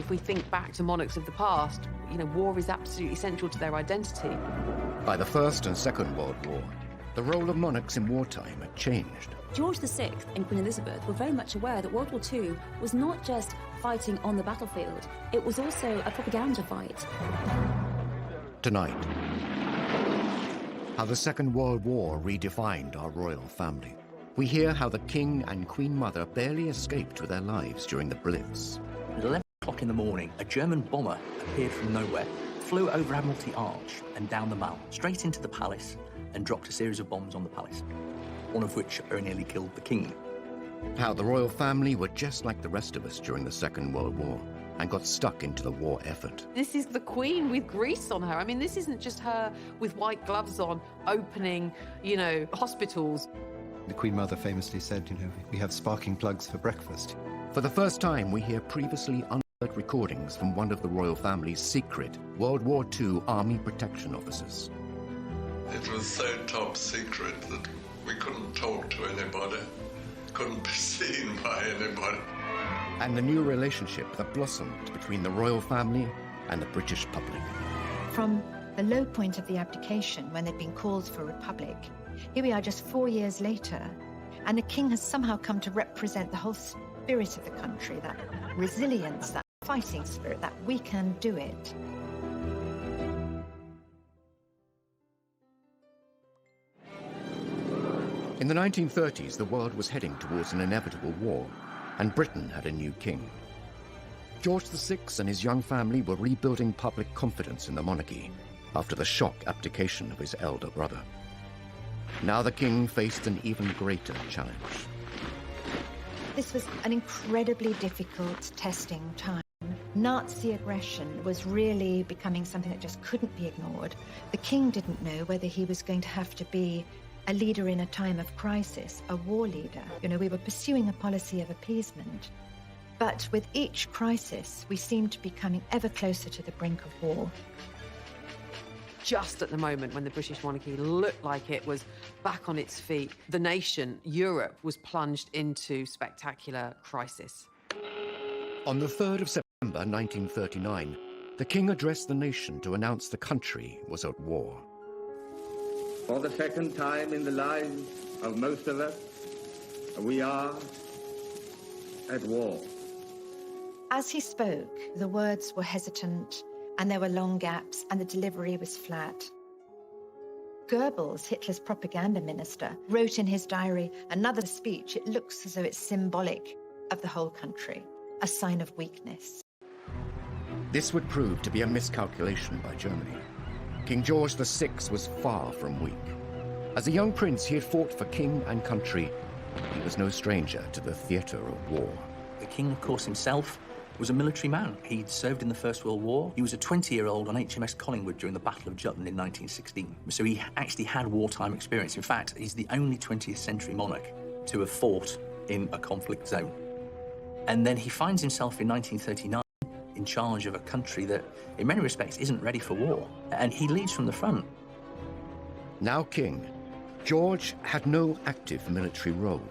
If we think back to monarchs of the past, you know, war is absolutely central to their identity. By the First and Second World War, the role of monarchs in wartime had changed. George VI and Queen Elizabeth were very much aware that World War II was not just fighting on the battlefield, it was also a propaganda fight. Tonight, how the Second World War redefined our royal family. We hear how the King and Queen Mother barely escaped with their lives during the Blitz. At 11 o'clock in the morning, a German bomber appeared from nowhere, flew over Admiralty Arch and down the Mall, straight into the palace, and dropped a series of bombs on the palace, one of which very nearly killed the King. How the royal family were just like the rest of us during the Second World War and got stuck into the war effort. This is the Queen with grease on her. I mean, this isn't just her with white gloves on, opening, you know, hospitals. The Queen Mother famously said, you know, we have sparking plugs for breakfast. For the first time, we hear previously unheard recordings from one of the royal family's secret World War II Army protection officers. It was so top secret that we couldn't talk to anybody, couldn't be seen by anybody. And the new relationship that blossomed between the royal family and the British public. From the low point of the abdication, when they'd been called for republic, here we are just 4 years later, and the King has somehow come to represent the whole spirit of the country, that resilience, that fighting spirit, that we can do it. In the 1930s, the world was heading towards an inevitable war, and Britain had a new king. George VI and his young family were rebuilding public confidence in the monarchy after the shock abdication of his elder brother. Now the king faced an even greater challenge. This was an incredibly difficult testing time. Nazi aggression was really becoming something that just couldn't be ignored. The king didn't know whether he was going to have to be a leader in a time of crisis, a war leader. You know, we were pursuing a policy of appeasement. But with each crisis, we seemed to be coming ever closer to the brink of war. Just at the moment when the British monarchy looked like it was back on its feet, the nation, Europe, was plunged into spectacular crisis. On the 3rd of September 1939, the king addressed the nation to announce the country was at war. For the second time in the lives of most of us, we are at war. As he spoke, the words were hesitant, and there were long gaps, and the delivery was flat. Goebbels, Hitler's propaganda minister, wrote in his diary, another speech, it looks as though it's symbolic of the whole country, a sign of weakness. This would prove to be a miscalculation by Germany. King George VI was far from weak. As a young prince, he had fought for king and country. He was no stranger to the theatre of war. The King, of course, himself was a military man. He'd served in the First World War. He was a 20-year-old on HMS Collingwood during the Battle of Jutland in 1916. So he actually had wartime experience. In fact, he's the only 20th century monarch to have fought in a conflict zone. And then he finds himself in 1939 in charge of a country that, in many respects, isn't ready for war. And he leads from the front. Now king, George had no active military role,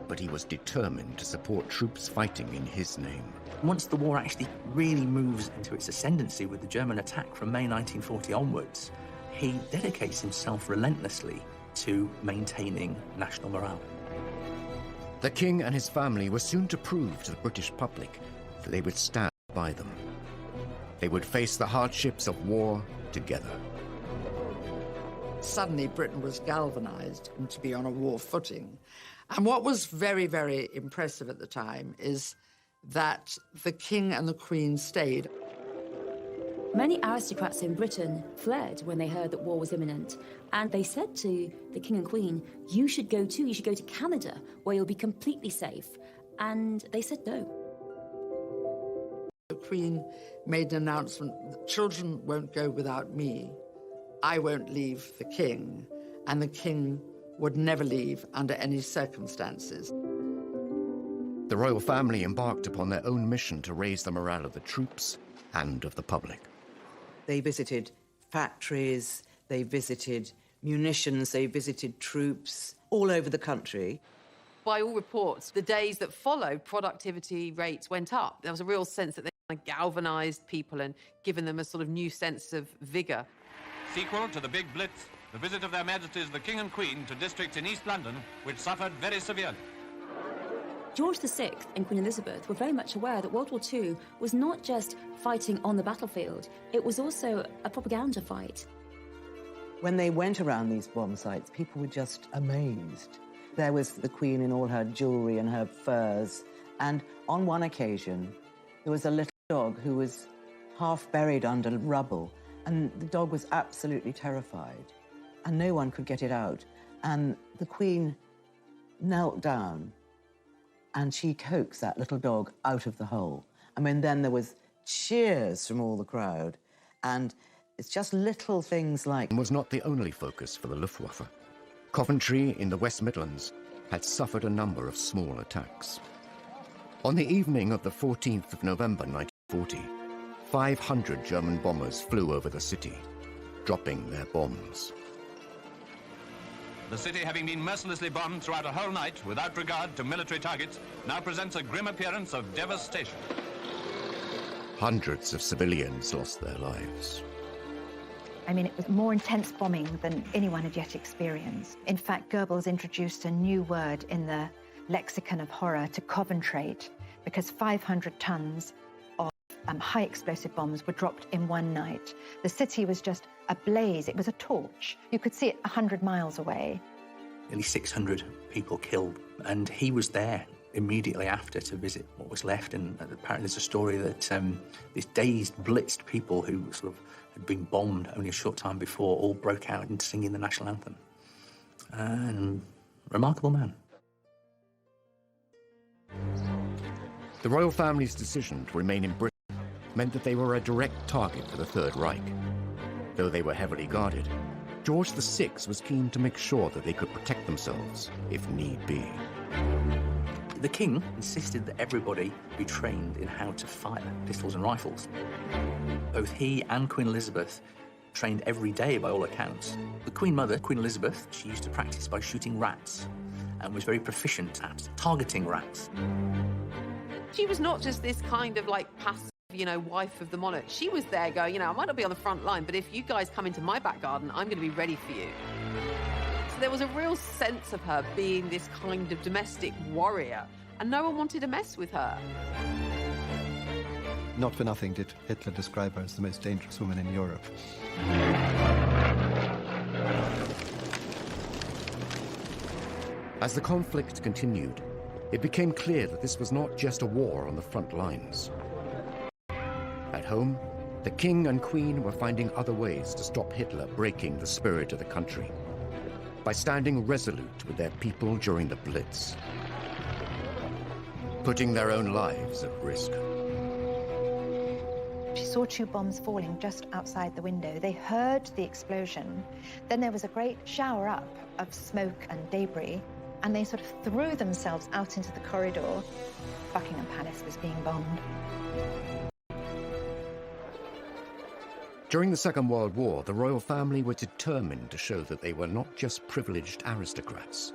but he was determined to support troops fighting in his name. Once the war actually really moves into its ascendancy with the German attack from May 1940 onwards, he dedicates himself relentlessly to maintaining national morale. The king and his family were soon to prove to the British public that they would stand by them. They would face the hardships of war together. Suddenly Britain was galvanized to be on a war footing. And what was very, very impressive at the time is that the King and the Queen stayed. Many aristocrats in Britain fled when they heard that war was imminent, and they said to the King and Queen, you should go too, you should go to Canada, where you'll be completely safe. And they said no. The Queen made an announcement, the children won't go without me. I won't leave the King, and the King would never leave under any circumstances. The royal family embarked upon their own mission to raise the morale of the troops and of the public. They visited factories, they visited munitions, they visited troops all over the country. By all reports, the days that followed, productivity rates went up. There was a real sense that they galvanised people and given them a sort of new sense of vigour. Sequel to the Big Blitz, the visit of Their Majesties the King and Queen to districts in East London which suffered very severely. George VI and Queen Elizabeth were very much aware that World War II was not just fighting on the battlefield, it was also a propaganda fight. When they went around these bomb sites, people were just amazed. There was the Queen in all her jewellery and her furs, and on one occasion, there was a little dog who was half buried under rubble, and the dog was absolutely terrified, and no one could get it out. And the Queen knelt down, and she coaxed that little dog out of the hole. I mean, then there was cheers from all the crowd, and it's just little things like... Was not the only focus for the Luftwaffe. Coventry in the West Midlands had suffered a number of small attacks. On the evening of the 14th of November 1940, 500 German bombers flew over the city, dropping their bombs. The city, having been mercilessly bombed throughout a whole night without regard to military targets, now presents a grim appearance of devastation. Hundreds of civilians lost their lives. I mean, it was more intense bombing than anyone had yet experienced. In fact, Goebbels introduced a new word in the lexicon of horror to Coventrate, because 500 tons of high explosive bombs were dropped in one night. The city was just ablaze. It was a torch. You could see it 100 miles away. Nearly 600 people killed, and he was there immediately after to visit what was left. And apparently there's a story that these dazed, blitzed people who sort of had been bombed only a short time before all broke out into singing the national anthem. And remarkable man. The royal family's decision to remain in Britain meant that they were a direct target for the Third Reich. Though they were heavily guarded, George VI was keen to make sure that they could protect themselves if need be. The king insisted that everybody be trained in how to fire pistols and rifles. Both he and Queen Elizabeth trained every day by all accounts. The Queen Mother, Queen Elizabeth, she used to practice by shooting rats and was very proficient at targeting rats. She was not just this kind of like passive, wife of the monarch. She was there going, I might not be on the front line, but if you guys come into my back garden, I'm going to be ready for you. So there was a real sense of her being this kind of domestic warrior, and no one wanted to mess with her. Not for nothing did Hitler describe her as the most dangerous woman in Europe. As the conflict continued, it became clear that this was not just a war on the front lines. At home, the king and queen were finding other ways to stop Hitler breaking the spirit of the country by standing resolute with their people during the Blitz, putting their own lives at risk. She saw 2 bombs falling just outside the window. They heard the explosion. Then there was a great shower up of smoke and debris, and they sort of threw themselves out into the corridor. Buckingham Palace was being bombed. During the Second World War, the royal family were determined to show that they were not just privileged aristocrats.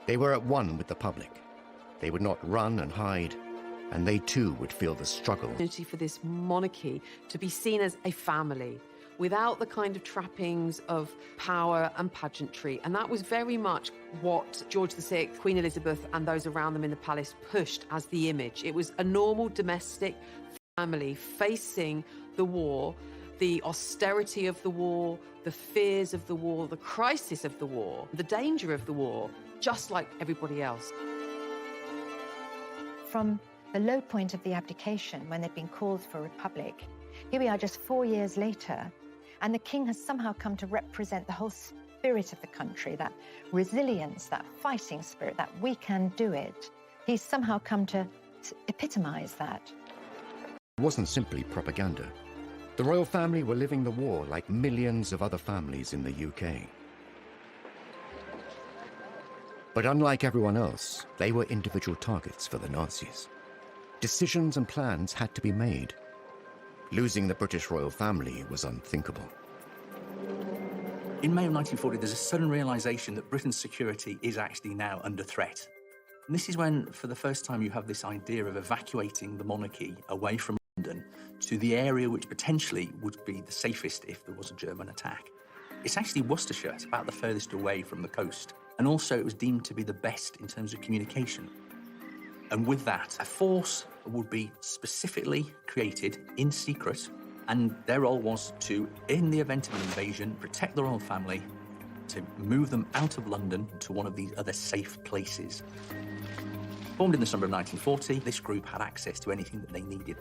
They were at one with the public. They would not run and hide, and they too would feel the struggle. For this monarchy to be seen as a family, without the kind of trappings of power and pageantry. And that was very much what George VI, Queen Elizabeth, and those around them in the palace pushed as the image. It was a normal domestic family facing the war, the austerity of the war, the fears of the war, the crisis of the war, the danger of the war, just like everybody else. From the low point of the abdication, when they'd been called for a republic, here we are just 4 years later, and the king has somehow come to represent the whole spirit of the country, that resilience, that fighting spirit, that we can do it. He's somehow come to epitomize that. It wasn't simply propaganda. The royal family were living the war like millions of other families in the UK. But unlike everyone else, they were individual targets for the Nazis. Decisions and plans had to be made. Losing the British royal family was unthinkable. In May of 1940, there's a sudden realization that Britain's security is actually now under threat. And this is when, for the first time, you have this idea of evacuating the monarchy away from London to the area which potentially would be the safest if there was a German attack. It's actually Worcestershire. It's about the furthest away from the coast. And also it was deemed to be the best in terms of communication. And with that, a force would be specifically created in secret, and their role was to, in the event of an invasion, protect the royal family, to move them out of London to one of these other safe places. Formed in the summer of 1940, this group had access to anything that they needed.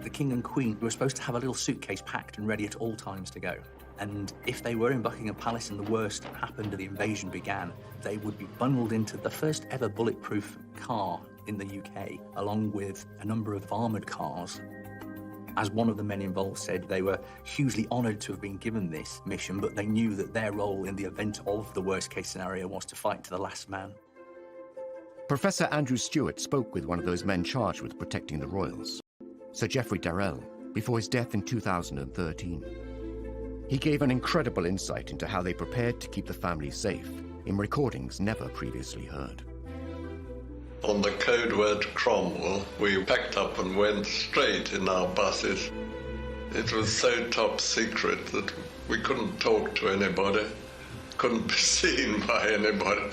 The King and Queen were supposed to have a little suitcase packed and ready at all times to go. And if they were in Buckingham Palace and the worst happened and the invasion began, they would be bundled into the first ever bulletproof car in the UK, along with a number of armoured cars. As one of the men involved said, they were hugely honoured to have been given this mission, but they knew that their role in the event of the worst-case scenario was to fight to the last man. Professor Andrew Stewart spoke with one of those men charged with protecting the royals, Sir Geoffrey Darrell, before his death in 2013. He gave an incredible insight into how they prepared to keep the family safe in recordings never previously heard. On the code word Cromwell, we packed up and went straight in our buses. It was so top secret that we couldn't talk to anybody, couldn't be seen by anybody.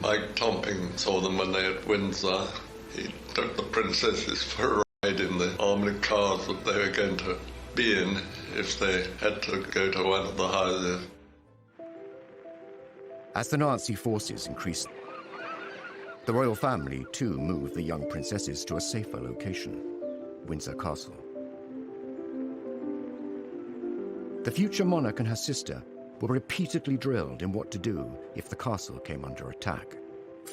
Mike Tomping saw them when they were at Windsor. He took the princesses for a ride in the armoured cars that they were going to be in if they had to go to one of the houses. As the Nazi forces increased, the royal family too moved the young princesses to a safer location, Windsor Castle. The future monarch and her sister were repeatedly drilled in what to do if the castle came under attack.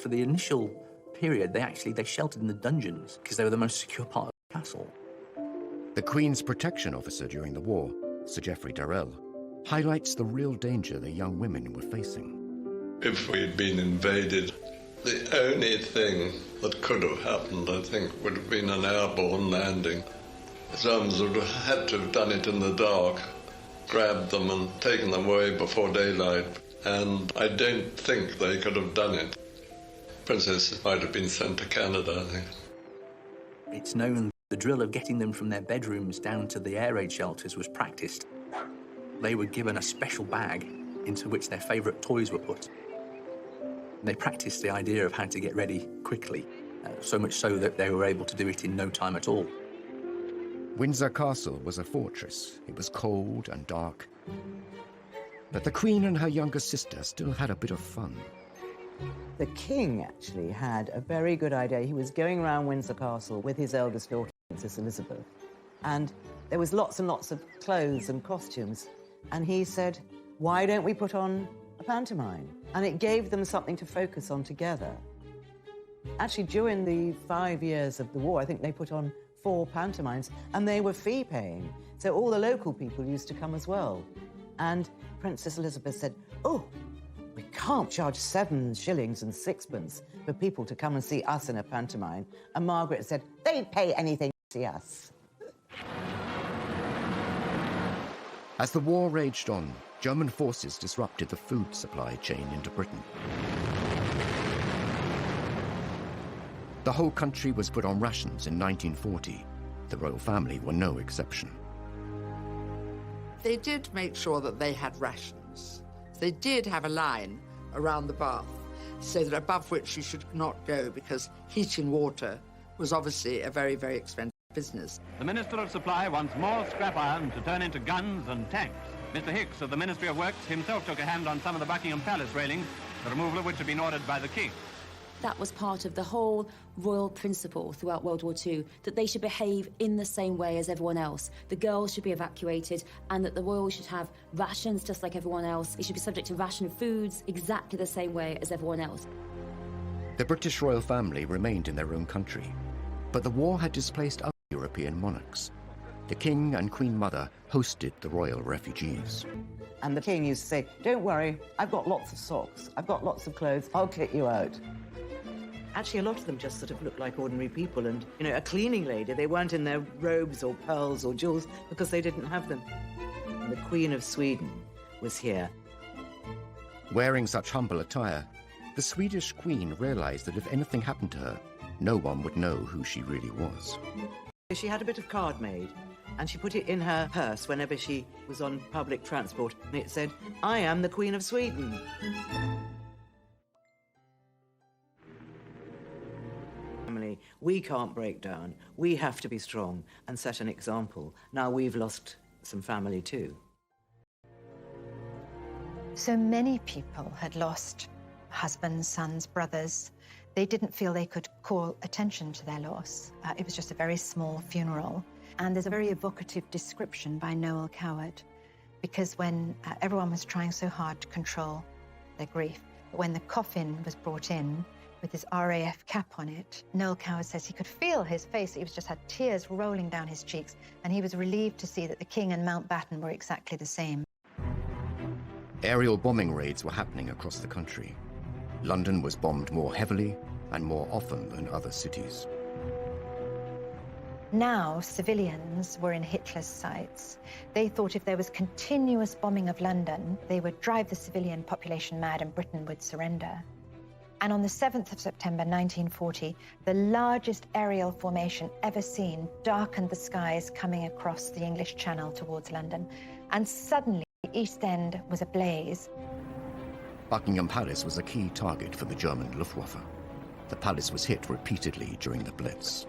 For the initial period, they sheltered in the dungeons because they were the most secure part of the castle. The Queen's protection officer during the war, Sir Geoffrey Darrell, highlights the real danger the young women were facing. If we'd been invaded, the only thing that could have happened, I think, would have been an airborne landing. The Germans would have had to have done it in the dark, grabbed them and taken them away before daylight, and I don't think they could have done it. Princesses might have been sent to Canada, I think. It's known the drill of getting them from their bedrooms down to the air raid shelters was practiced. They were given a special bag into which their favourite toys were put. They practiced the idea of how to get ready quickly, so much so that they were able to do it in no time at all. Windsor Castle was a fortress. It was cold and dark. But the Queen and her younger sister still had a bit of fun. The king actually had a very good idea. He was going around Windsor Castle with his eldest daughter, Princess Elizabeth, and there was lots and lots of clothes and costumes. And he said, why don't we put on a pantomime? And it gave them something to focus on together. Actually, during the 5 years of the war, I think they put on 4 pantomimes, and they were fee-paying. So all the local people used to come as well. And Princess Elizabeth said, oh, we can't charge 7 shillings and 6pence for people to come and see us in a pantomime. And Margaret said, they'd pay anything to see us. As the war raged on, German forces disrupted the food supply chain into Britain. The whole country was put on rations in 1940. The royal family were no exception. They did make sure that they had rations. They did have a line around the bath so that above which you should not go, because heating water was obviously a very, very expensive business. The Minister of Supply wants more scrap iron to turn into guns and tanks. Mr. Hicks of the Ministry of Works himself took a hand on some of the Buckingham Palace railings, the removal of which had been ordered by the King. That was part of the whole royal principle throughout World War II, that they should behave in the same way as everyone else. The girls should be evacuated, and that the royals should have rations just like everyone else. They should be subject to ration foods exactly the same way as everyone else. The British royal family remained in their own country, but the war had displaced other European monarchs. The King and Queen Mother hosted the royal refugees. And the king used to say, don't worry, I've got lots of socks, I've got lots of clothes, I'll kick you out. Actually, a lot of them just sort of looked like ordinary people, and, you know, a cleaning lady, they weren't in their robes or pearls or jewels because they didn't have them. And the Queen of Sweden was here. Wearing such humble attire, the Swedish Queen realized that if anything happened to her, no one would know who she really was. She had a bit of card made, and she put it in her purse whenever she was on public transport, and it said, "I am the Queen of Sweden." Family, we can't break down. We have to be strong and set an example. Now we've lost some family too. So many people had lost husbands, sons, brothers. They didn't feel they could call attention to their loss. It was just a very small funeral. And there's a very evocative description by Noel Coward, because when everyone was trying so hard to control their grief, but when the coffin was brought in with his RAF cap on it, Noel Coward says he could feel his face. He just had tears rolling down his cheeks, and he was relieved to see that the King and Mountbatten were exactly the same. Aerial bombing raids were happening across the country. London was bombed more heavily and more often than other cities. Now, civilians were in Hitler's sights. They thought if there was continuous bombing of London, they would drive the civilian population mad and Britain would surrender. And on the 7th of September 1940, the largest aerial formation ever seen darkened the skies coming across the English Channel towards London. And suddenly, the East End was ablaze. Buckingham Palace was a key target for the German Luftwaffe. The palace was hit repeatedly during the Blitz.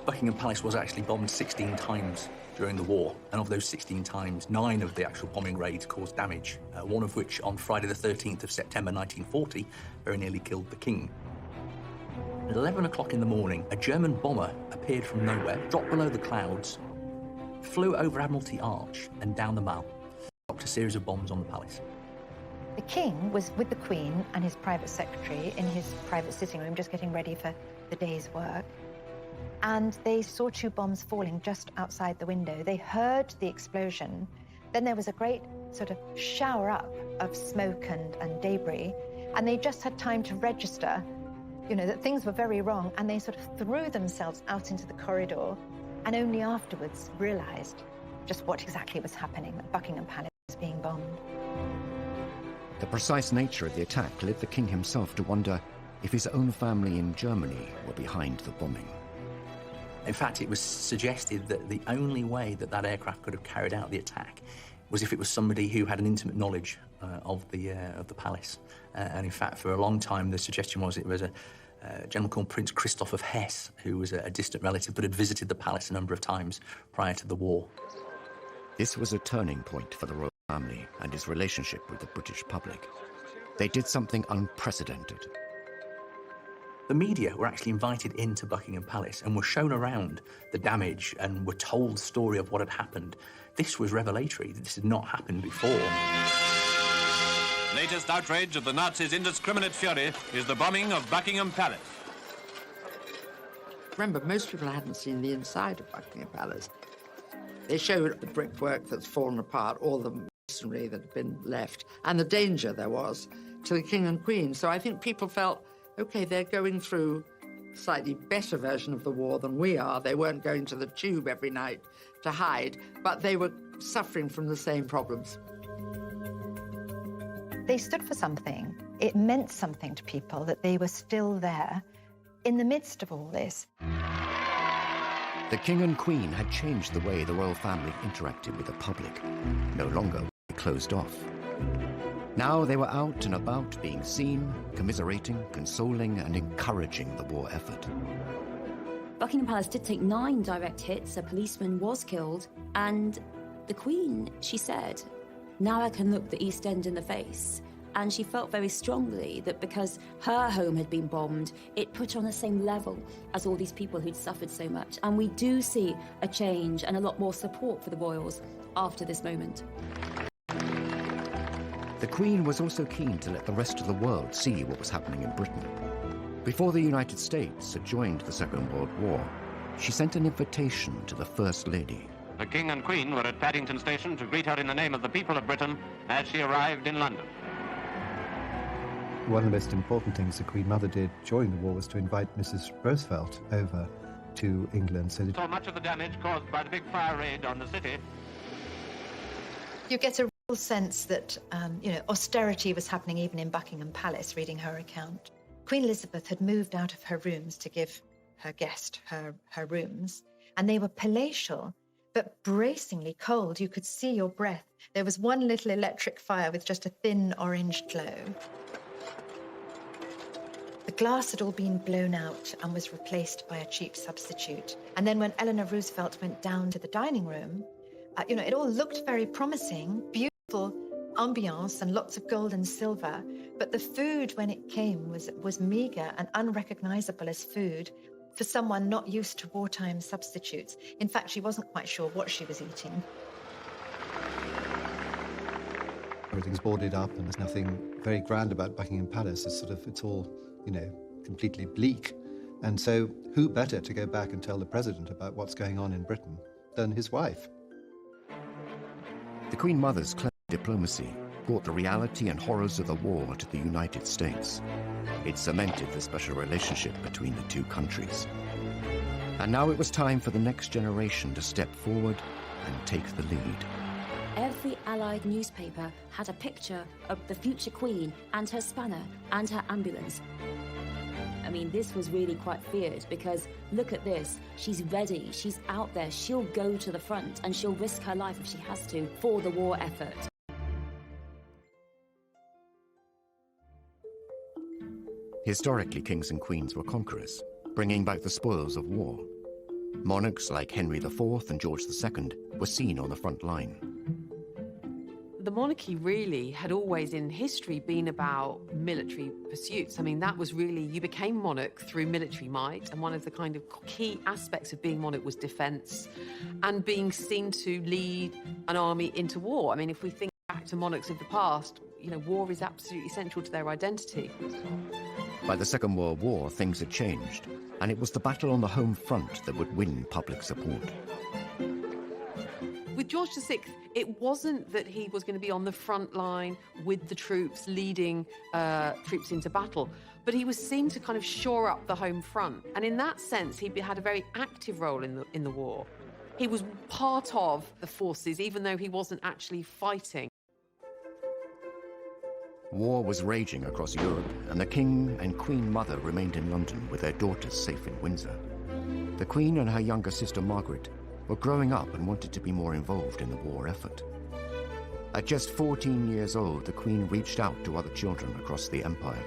Buckingham Palace was actually bombed 16 times during the war, and of those 16 times, 9 of the actual bombing raids caused damage, one of which on Friday the 13th of September 1940 very nearly killed the King. At 11 o'clock in the morning, a German bomber appeared from nowhere, dropped below the clouds, flew over Admiralty Arch and down the Mall, dropped a series of bombs on the palace. The King was with the Queen and his private secretary in his private sitting room, just getting ready for the day's work. And they saw 2 bombs falling just outside the window. They heard the explosion. Then there was a great sort of shower up of smoke and debris. And they just had time to register, you know, that things were very wrong. And they sort of threw themselves out into the corridor and only afterwards realized just what exactly was happening, that Buckingham Palace was being bombed. The precise nature of the attack led the King himself to wonder if his own family in Germany were behind the bombing. In fact, it was suggested that the only way that that aircraft could have carried out the attack was if it was somebody who had an intimate knowledge of the palace. And in fact, for a long time, the suggestion was it was a gentleman called Prince Christoph of Hesse, who was a distant relative but had visited the palace a number of times prior to the war. This was a turning point for the royal family and his relationship with the British public. They did something unprecedented. The media were actually invited into Buckingham Palace and were shown around the damage and were told the story of what had happened. This was revelatory. This had not happened before. Latest outrage of the Nazis' indiscriminate fury is the bombing of Buckingham Palace. Remember, most people hadn't seen the inside of Buckingham Palace. They showed the brickwork that's fallen apart, all the masonry that had been left, and the danger there was to the King and Queen. So I think people felt, OK, they're going through a slightly better version of the war than we are. They weren't going to the tube every night to hide, but they were suffering from the same problems. They stood for something. It meant something to people that they were still there in the midst of all this. The King and Queen had changed the way the royal family interacted with the public. No longer were they closed off. Now they were out and about, being seen, commiserating, consoling, and encouraging the war effort. Buckingham Palace did take 9 direct hits, a policeman was killed, and the Queen, she said, "Now I can look the East End in the face." And she felt very strongly that because her home had been bombed, it put her on the same level as all these people who'd suffered so much. And we do see a change and a lot more support for the royals after this moment. The Queen was also keen to let the rest of the world see what was happening in Britain. Before the United States had joined the Second World War, she sent an invitation to the First Lady. The King and Queen were at Paddington Station to greet her in the name of the people of Britain as she arrived in London. One of the most important things the Queen Mother did during the war was to invite Mrs. Roosevelt over to England. So much of the damage caused by the big fire raid on the city. You get a real sense that, austerity was happening even in Buckingham Palace, reading her account. Queen Elizabeth had moved out of her rooms to give her guest her rooms. And they were palatial, but bracingly cold. You could see your breath. There was one little electric fire with just a thin orange glow. The glass had all been blown out and was replaced by a cheap substitute. And then when Eleanor Roosevelt went down to the dining room, it all looked very promising, beautiful ambiance and lots of gold and silver. But the food, when it came, was meager and unrecognizable as food for someone not used to wartime substitutes. In fact, she wasn't quite sure what she was eating. Everything's boarded up and there's nothing very grand about Buckingham Palace. It's all, completely bleak. And so who better to go back and tell the president about what's going on in Britain than his wife? The Queen Mother's clever diplomacy brought the reality and horrors of the war to the United States. It cemented the special relationship between the two countries. And now it was time for the next generation to step forward and take the lead. Every Allied newspaper had a picture of the future Queen and her spanner and her ambulance. I mean, this was really quite fierce because look at this. She's ready. She's out there. She'll go to the front and she'll risk her life if she has to for the war effort. Historically, kings and queens were conquerors, bringing back the spoils of war. Monarchs like Henry IV and George II were seen on the front line. The monarchy really had always in history been about military pursuits. I mean, that was really, you became monarch through military might, and one of the kind of key aspects of being monarch was defense and being seen to lead an army into war. I mean, if we think back to monarchs of the past, war is absolutely central to their identity. By the Second World War, things had changed, and it was the battle on the home front that would win public support. With George VI, it wasn't that he was going to be on the front line with the troops, leading troops into battle, but he was seen to kind of shore up the home front. And in that sense, he had a very active role in the war. He was part of the forces, even though he wasn't actually fighting. War was raging across Europe, and the King and Queen Mother remained in London with their daughters safe in Windsor. The Queen and her younger sister Margaret were growing up and wanted to be more involved in the war effort. At just 14 years old, the Queen reached out to other children across the empire.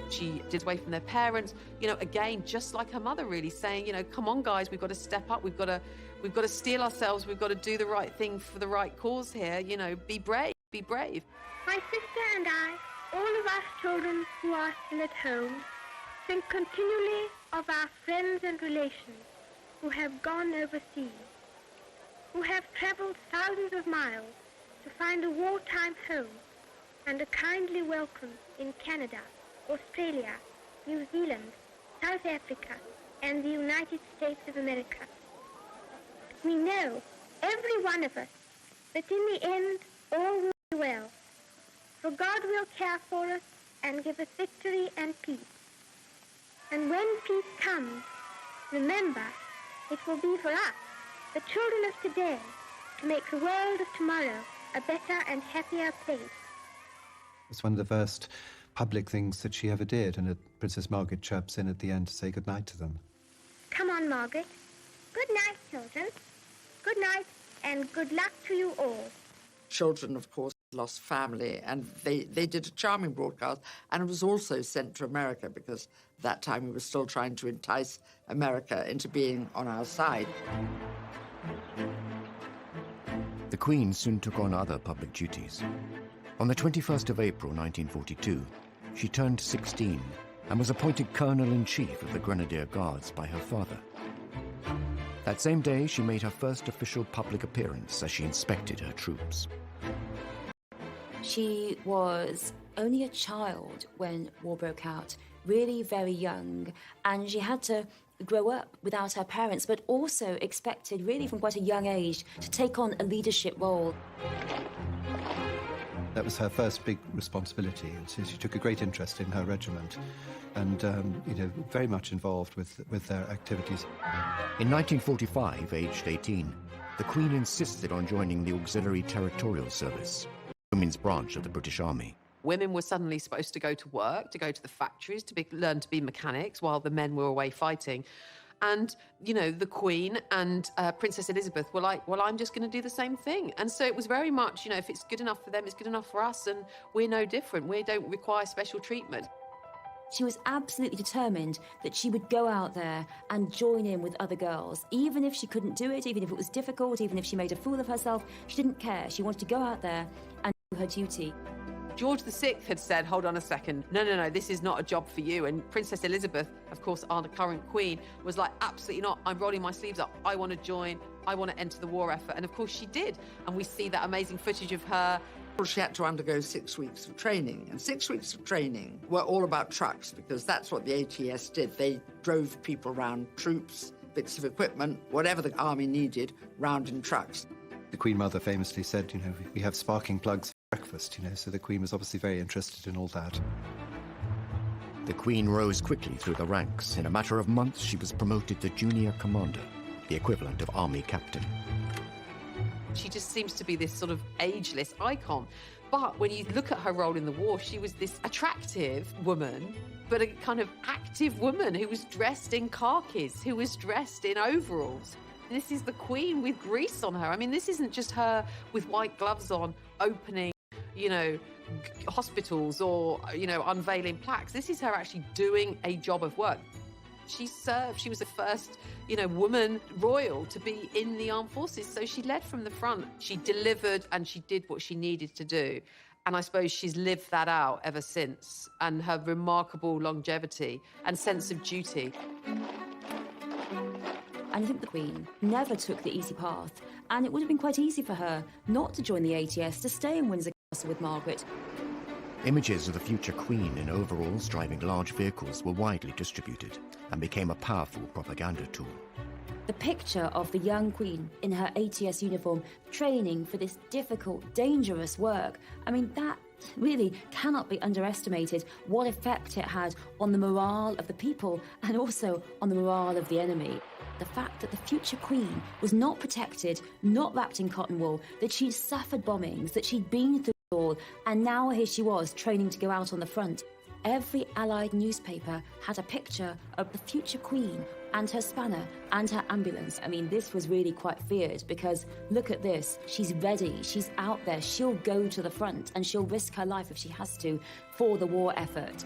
She did away from their parents, again, just like her mother, really saying, come on, guys, we've got to step up, we've got to steel ourselves, we've got to do the right thing for the right cause here, be brave, be brave. My sister and I, all of us children who are still at home, think continually of our friends and relations who have gone overseas, who have traveled thousands of miles to find a wartime home and a kindly welcome in Canada, Australia, New Zealand, South Africa, and the United States of America. We know, every one of us, that in the end all will be well, for God will care for us and give us victory and peace. And when peace comes, remember, it will be for us, the children of today, to make the world of tomorrow a better and happier place. It's one of the first public things that she ever did, and Princess Margaret chirps in at the end to say goodnight to them. Come on, Margaret. Good night, children. Good night, and good luck to you all. Children, of course, lost family, and they did a charming broadcast, and it was also sent to America because at that time we were still trying to entice America into being on our side. The Queen soon took on other public duties. On the 21st of April 1942, she turned 16 and was appointed Colonel-in-Chief of the Grenadier Guards by her father. That same day, she made her first official public appearance as she inspected her troops. She was only a child when war broke out, really very young, and she had to grow up without her parents, but also expected really from quite a young age to take on a leadership role. That was her first big responsibility, and so she took a great interest in her regiment and, very much involved with their activities. In 1945, aged 18, the Queen insisted on joining the Auxiliary Territorial Service, the women's branch of the British Army. Women were suddenly supposed to go to work, to go to the factories, learn to be mechanics while the men were away fighting. And, you know, the Queen and Princess Elizabeth were like, well, I'm just going to do the same thing. And so it was very much, you know, if it's good enough for them, it's good enough for us, and we're no different. We don't require special treatment. She was absolutely determined that she would go out there and join in with other girls. Even if she couldn't do it, even if it was difficult, even if she made a fool of herself, she didn't care. She wanted to go out there and do her duty. George VI had said, hold on a second, no, this is not a job for you. And Princess Elizabeth, of course, our current queen, was like, absolutely not. I'm rolling my sleeves up. I want to join. I want to enter the war effort. And of course she did. And we see that amazing footage of her. She had to undergo 6 weeks of training, and 6 weeks of training were all about trucks, because that's what the ATS did. They drove people around, troops, bits of equipment, whatever the army needed, round in trucks. The Queen Mother famously said, you know, we have sparking plugs for breakfast, you know, so the Queen was obviously very interested in all that. The Queen rose quickly through the ranks. In a matter of months, she was promoted to junior commander, the equivalent of army captain. She just seems to be this sort of ageless icon. But when you look at her role in the war, she was this attractive woman, but a kind of active woman who was dressed in khakis, who was dressed in overalls. This is the Queen with grease on her. I mean, this isn't just her with white gloves on, opening, you know, hospitals or, you know, unveiling plaques. This is her actually doing a job of work. She served. She was the first, you know, woman royal to be in the armed forces. So she led from the front. She delivered and she did what she needed to do. And I suppose she's lived that out ever since. And her remarkable longevity and sense of duty. And I think the Queen never took the easy path. And it would have been quite easy for her not to join the ATS, to stay in Windsor Castle with Margaret. Images of the future Queen in overalls driving large vehicles were widely distributed and became a powerful propaganda tool. The picture of the young Queen in her ATS uniform training for this difficult, dangerous work, I mean, that really cannot be underestimated, what effect it had on the morale of the people and also on the morale of the enemy. The fact that the future Queen was not protected, not wrapped in cotton wool, that she'd suffered bombings, that she'd been through it all, and now here she was training to go out on the front. Every Allied newspaper had a picture of the future Queen and her spanner and her ambulance. I mean, this was really quite feared, because look at this. She's ready. She's out there. She'll go to the front and she'll risk her life if she has to for the war effort.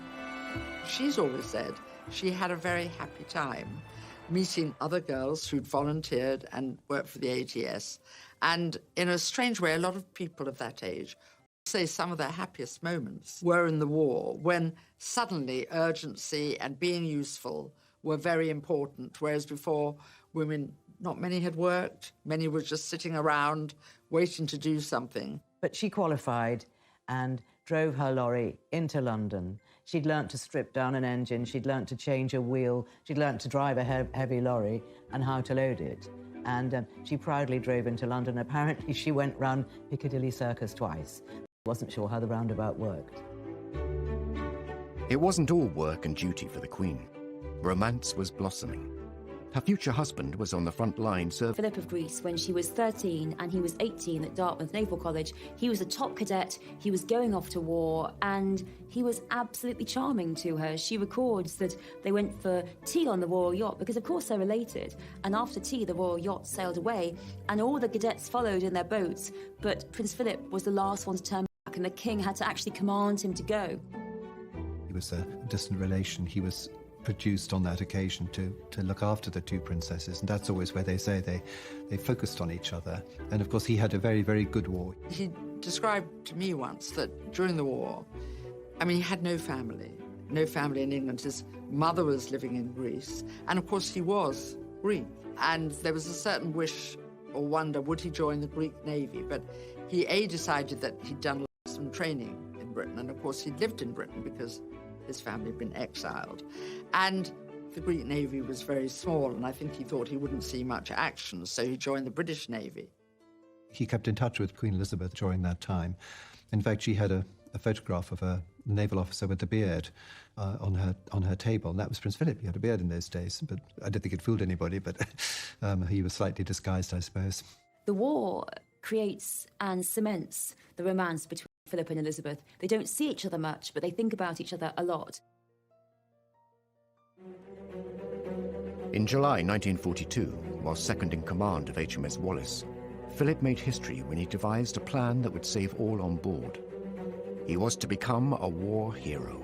She's always said she had a very happy time meeting other girls who'd volunteered and worked for the ATS. And in a strange way, a lot of people of that age say some of their happiest moments were in the war, when suddenly urgency and being useful were very important, whereas before women, not many had worked, many were just sitting around waiting to do something. But she qualified and drove her lorry into London. She'd learnt to strip down an engine, she'd learnt to change a wheel, she'd learnt to drive a heavy lorry and how to load it. And she proudly drove into London. Apparently she went round Piccadilly Circus twice. Wasn't sure how the roundabout worked. It wasn't all work and duty for the Queen. Romance was blossoming. Her future husband was on the front line serving. Philip of Greece, when she was 13 and he was 18 at Dartmouth Naval College, he was a top cadet, he was going off to war, and he was absolutely charming to her. She records that they went for tea on the Royal Yacht, because of course they're related, and after tea the Royal Yacht sailed away, and all the cadets followed in their boats, but Prince Philip was the last one to turn back, and the king had to actually command him to go. He was a distant relation. He was produced on that occasion to look after the two princesses, and that's always where they say they focused on each other. And of course he had a very, very good war. He described to me once that during the war, I mean, he had no family in England. His mother was living in Greece, and of course he was Greek, and there was a certain wish or wonder, would he join the Greek Navy? But he decided that he'd done some training in Britain, and of course he'd lived in Britain because his family had been exiled. And the Greek Navy was very small, and I think he thought he wouldn't see much action, so he joined the British Navy. He kept in touch with Queen Elizabeth during that time. In fact, she had a photograph of a naval officer with a beard on her table, and that was Prince Philip. He had a beard in those days, but I don't think it fooled anybody, but he was slightly disguised, I suppose. The war creates and cements the romance between Philip and Elizabeth. They don't see each other much, but they think about each other a lot. In July 1942, while second in command of HMS Wallace, Philip made history when he devised a plan that would save all on board. He was to become a war hero.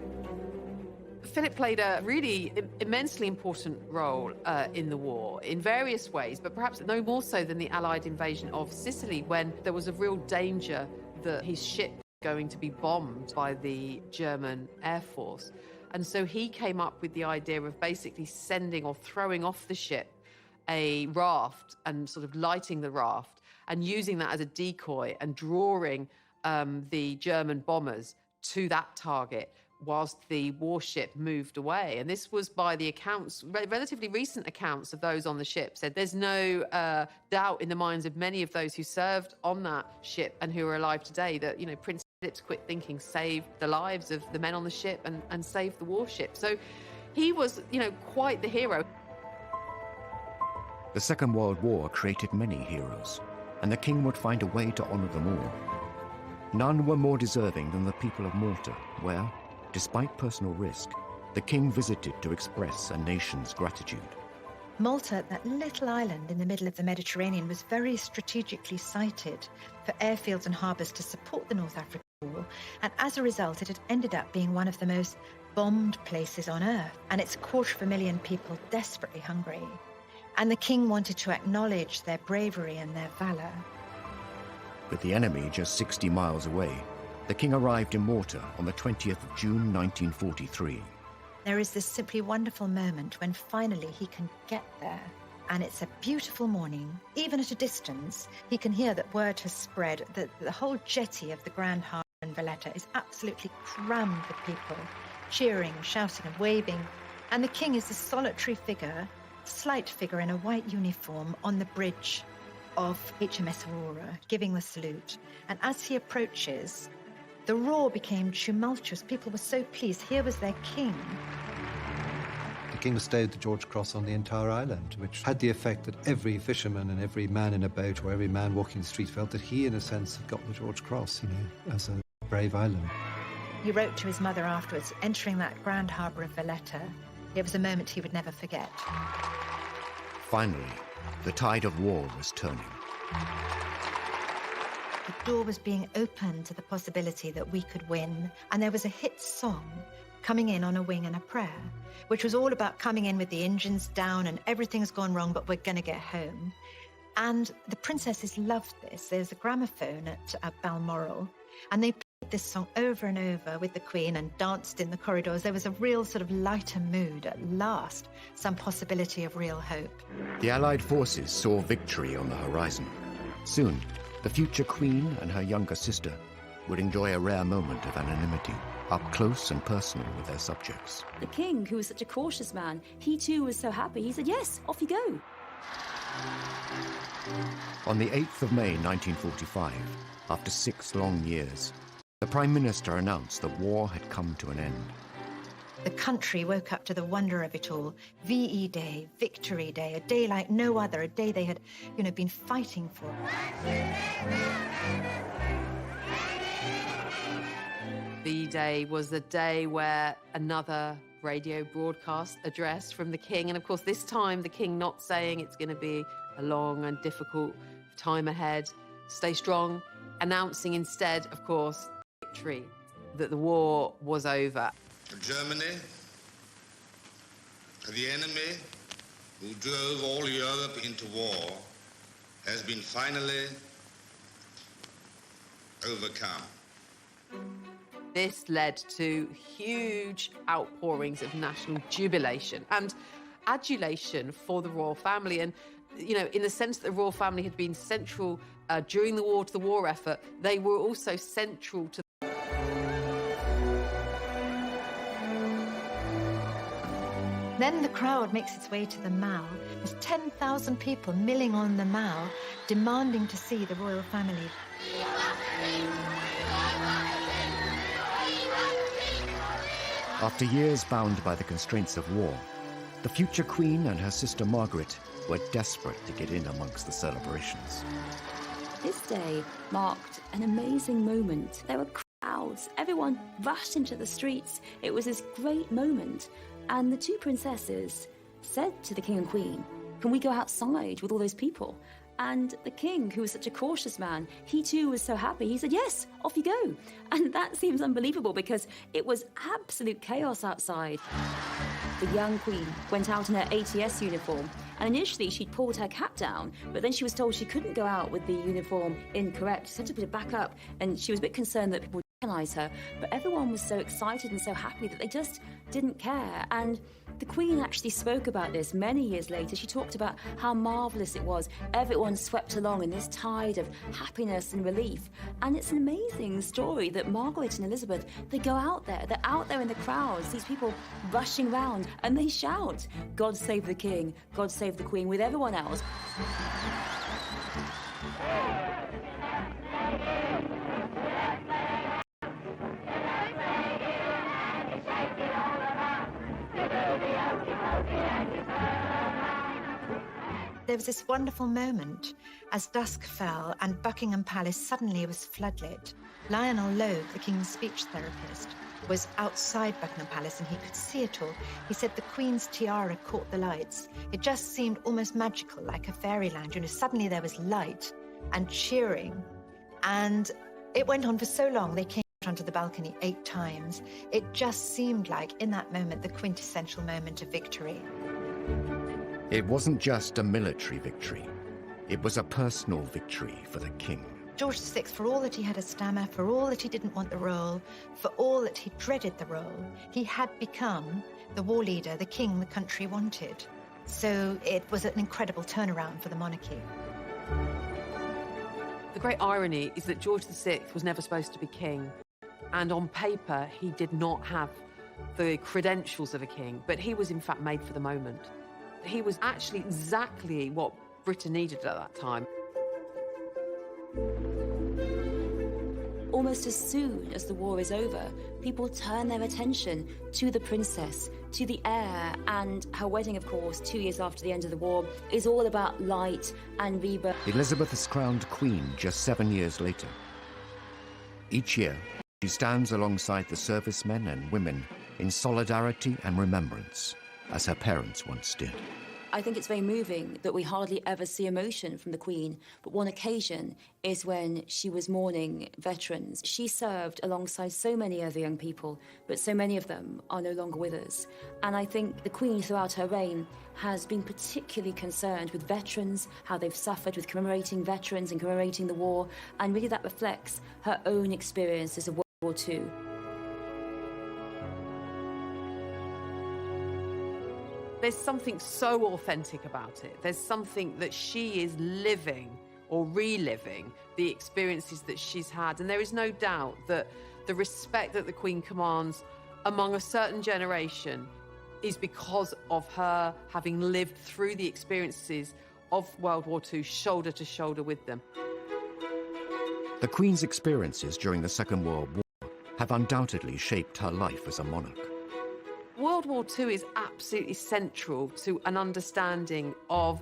Philip played a really immensely important role in the war in various ways, but perhaps no more so than the Allied invasion of Sicily, when there was a real danger that his ship was going to be bombed by the German Air Force. And so he came up with the idea of basically sending or throwing off the ship a raft and sort of lighting the raft and using that as a decoy and drawing the German bombers to that target whilst the warship moved away. And this was, by the accounts, relatively recent accounts of those on the ship, said there's no doubt in the minds of many of those who served on that ship and who are alive today that, Prince Philip's quick thinking saved the lives of the men on the ship and saved the warship. So he was, quite the hero. The Second World War created many heroes, and the king would find a way to honor them all. None were more deserving than the people of Malta, where, despite personal risk, the king visited to express a nation's gratitude. Malta, that little island in the middle of the Mediterranean, was very strategically sited for airfields and harbours to support the North African War, and as a result it had ended up being one of the most bombed places on earth, and its 250,000 people desperately hungry. And the king wanted to acknowledge their bravery and their valour. With the enemy just 60 miles away, the king arrived in Malta on the 20th of June 1943. There is this simply wonderful moment when finally he can get there. And it's a beautiful morning. Even at a distance, he can hear that word has spread that the whole jetty of the Grand Harbour in Valletta is absolutely crammed with people, cheering, shouting and waving. And the king is a solitary figure, slight figure in a white uniform on the bridge of HMS Aurora, giving the salute. And as he approaches, the roar became tumultuous. People were so pleased. Here was their king. The king bestowed the George Cross on the entire island, which had the effect that every fisherman and every man in a boat or every man walking the street felt that he, in a sense, had got the George Cross, as a brave island. He wrote to his mother afterwards, entering that Grand Harbour of Valletta. It was a moment he would never forget. Finally, the tide of war was turning. The door was being opened to the possibility that we could win, and there was a hit song, Coming In on a Wing and a Prayer, which was all about coming in with the engines down and everything's gone wrong, but we're going to get home. And the princesses loved this. There's a gramophone at Balmoral, and they played this song over and over with the Queen and danced in the corridors. There was a real sort of lighter mood at last, some possibility of real hope. The Allied forces saw victory on the horizon. Soon, the future Queen and her younger sister would enjoy a rare moment of anonymity, up close and personal with their subjects. The king, who was such a cautious man, he too was so happy. He said, yes, off you go. On the 8th of May 1945, after 6 long years, the Prime Minister announced that war had come to an end. The country woke up to the wonder of it all. VE Day, Victory Day, a day like no other, a day they had, been fighting for. VE Day was the day where another radio broadcast address from the king, and of course this time the king not saying it's going to be a long and difficult time ahead, stay strong, announcing instead, of course, victory, that the war was over. Germany, the enemy who drove all Europe into war, has been finally overcome. This led to huge outpourings of national jubilation and adulation for the royal family. And, in the sense that the royal family had been central during the war to the war effort, they were also central to Then the crowd makes its way to the Mall. There's 10,000 people milling on the Mall, demanding to see the royal family. After years bound by the constraints of war, the future Queen and her sister Margaret were desperate to get in amongst the celebrations. This day marked an amazing moment. There were crowds. Everyone rushed into the streets. It was this great moment. And the two princesses said to the king and queen, "Can we go outside with all those people?" And the king, who was such a cautious man, he too was so happy. He said, "Yes, off you go." And that seems unbelievable because it was absolute chaos outside. The young queen went out in her ATS uniform, and initially she'd pulled her cap down, but then she was told she couldn't go out with the uniform incorrect. She had to put it back up, and she was a bit concerned that people would recognise her. But everyone was so excited and so happy that they just didn't care. And the Queen actually spoke about this many years later. She talked about how marvellous it was. Everyone swept along in this tide of happiness and relief. And it's an amazing story that Margaret and Elizabeth, they go out there. They're out there in the crowds, these people rushing round, and they shout, "God save the King, God save the Queen," with everyone else. There was this wonderful moment as dusk fell and Buckingham Palace suddenly was floodlit. Lionel Logue, the King's speech therapist, was outside Buckingham Palace and he could see it all. He said the Queen's tiara caught the lights. It just seemed almost magical, like a fairyland. You know, suddenly there was light and cheering. And it went on for so long. They came out onto the balcony 8 times. It just seemed like, in that moment, the quintessential moment of victory. It wasn't just a military victory. It was a personal victory for the king. George VI, for all that he had a stammer, for all that he didn't want the role, for all that he dreaded the role, he had become the war leader, the king the country wanted. So it was an incredible turnaround for the monarchy. The great irony is that George VI was never supposed to be king. And on paper, he did not have the credentials of a king, but he was in fact made for the moment. He was actually exactly what Britain needed at that time. Almost as soon as the war is over, people turn their attention to the princess, to the heir, and her wedding, of course, 2 years after the end of the war, is all about light and rebirth. Elizabeth is crowned queen just 7 years later. Each year, she stands alongside the servicemen and women in solidarity and remembrance, as her parents once did. I think it's very moving that we hardly ever see emotion from the Queen, but one occasion is when she was mourning veterans. She served alongside so many other young people, but so many of them are no longer with us. And I think the Queen, throughout her reign, has been particularly concerned with veterans, how they've suffered, with commemorating veterans and commemorating the war, and really that reflects her own experiences of World War II. There's something so authentic about it. There's something that she is living or reliving the experiences that she's had. And there is no doubt that the respect that the Queen commands among a certain generation is because of her having lived through the experiences of World War II shoulder to shoulder with them. The Queen's experiences during the Second World War have undoubtedly shaped her life as a monarch. World War II is absolutely central to an understanding of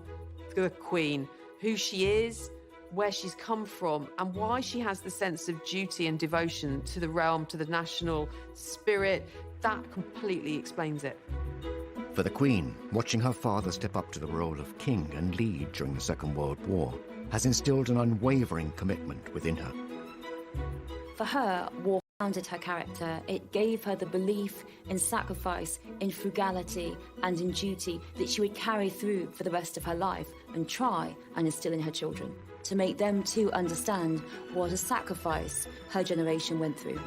the Queen, who she is, where she's come from, and why she has the sense of duty and devotion to the realm, to the national spirit. That completely explains it. For the Queen, watching her father step up to the role of king and lead during the Second World War has instilled an unwavering commitment within her. For her, war founded her character. It gave her the belief in sacrifice, in frugality, and in duty that she would carry through for the rest of her life and try and instill in her children, to make them too understand what a sacrifice her generation went through.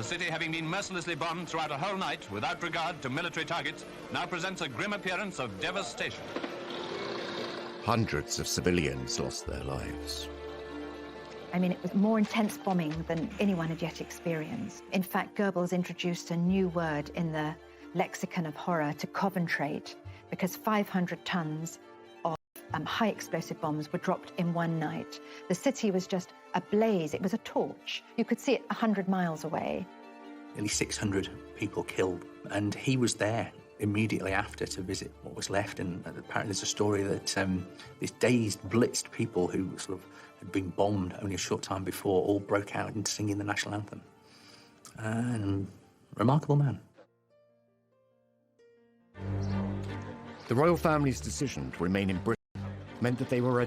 city, having been mercilessly bombed throughout a whole night without regard to military targets, now presents a grim appearance of devastation. Hundreds of civilians lost their lives. I mean, it was more intense bombing than anyone had yet experienced. In fact, Goebbels introduced a new word in the lexicon of horror to concentrate, because 500 tons of high explosive bombs were dropped in one night. The city was just ablaze. It was a torch. You could see it 100 miles away. Nearly 600 people killed, and he was there immediately after to visit what was left. And apparently there's a story that these dazed, blitzed people who sort of had been bombed only a short time before all broke out into singing the national anthem. And remarkable man. The royal family's decision to remain in Britain meant that they were